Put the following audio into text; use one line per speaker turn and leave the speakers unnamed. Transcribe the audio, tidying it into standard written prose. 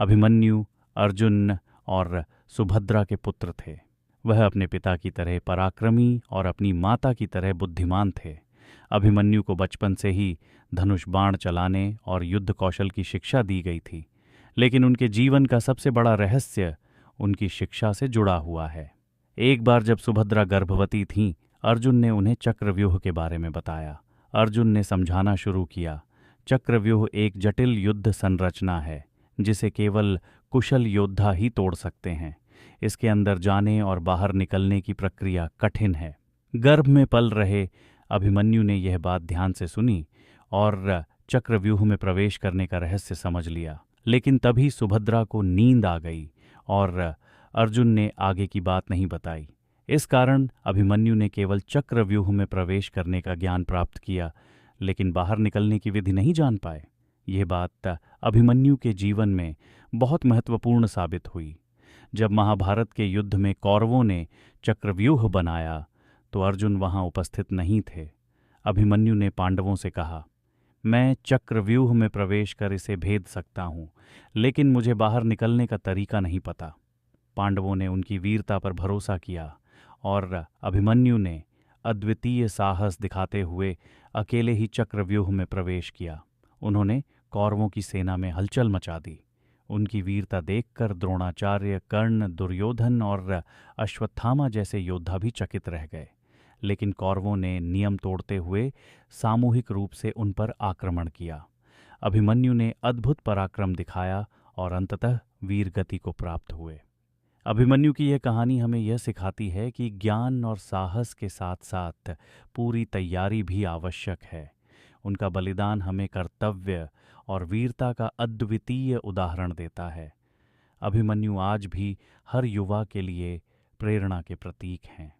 अभिमन्यु अर्जुन और सुभद्रा के पुत्र थे। वह अपने पिता की तरह पराक्रमी और अपनी माता की तरह बुद्धिमान थे। अभिमन्यु को बचपन से ही धनुष बाण चलाने और युद्ध कौशल की शिक्षा दी गई थी, लेकिन उनके जीवन का सबसे बड़ा रहस्य उनकी शिक्षा से जुड़ा हुआ है। एक बार जब सुभद्रा गर्भवती थीं, अर्जुन ने उन्हें चक्रव्यूह के बारे में बताया। अर्जुन ने समझाना शुरू किया, चक्रव्यूह एक जटिल युद्ध संरचना है जिसे केवल कुशल योद्धा ही तोड़ सकते हैं। इसके अंदर जाने और बाहर निकलने की प्रक्रिया कठिन है। गर्भ में पल रहे अभिमन्यु ने यह बात ध्यान से सुनी और चक्रव्यूह में प्रवेश करने का रहस्य समझ लिया। लेकिन तभी सुभद्रा को नींद आ गई और अर्जुन ने आगे की बात नहीं बताई। इस कारण अभिमन्यु ने केवल चक्रव्यूह में प्रवेश करने का ज्ञान प्राप्त किया, लेकिन बाहर निकलने की विधि नहीं जान पाए। यह बात अभिमन्यु के जीवन में बहुत महत्वपूर्ण साबित हुई। जब महाभारत के युद्ध में कौरवों ने चक्रव्यूह बनाया तो अर्जुन वहां उपस्थित नहीं थे। अभिमन्यु ने पांडवों से कहा, मैं चक्रव्यूह में प्रवेश कर इसे भेद सकता हूं, लेकिन मुझे बाहर निकलने का तरीका नहीं पता। पांडवों ने उनकी वीरता पर भरोसा किया और अभिमन्यु ने अद्वितीय साहस दिखाते हुए अकेले ही चक्रव्यूह में प्रवेश किया। उन्होंने कौरवों की सेना में हलचल मचा दी। उनकी वीरता देखकर द्रोणाचार्य, कर्ण, दुर्योधन और अश्वत्थामा जैसे योद्धा भी चकित रह गए। लेकिन कौरवों ने नियम तोड़ते हुए सामूहिक रूप से उन पर आक्रमण किया। अभिमन्यु ने अद्भुत पराक्रम दिखाया और अंततः वीरगति को प्राप्त हुए। अभिमन्यु की यह कहानी हमें यह सिखाती है कि ज्ञान और साहस के साथ साथ पूरी तैयारी भी आवश्यक है। उनका बलिदान हमें कर्तव्य और वीरता का अद्वितीय उदाहरण देता है। अभिमन्यु आज भी हर युवा के लिए प्रेरणा के प्रतीक हैं।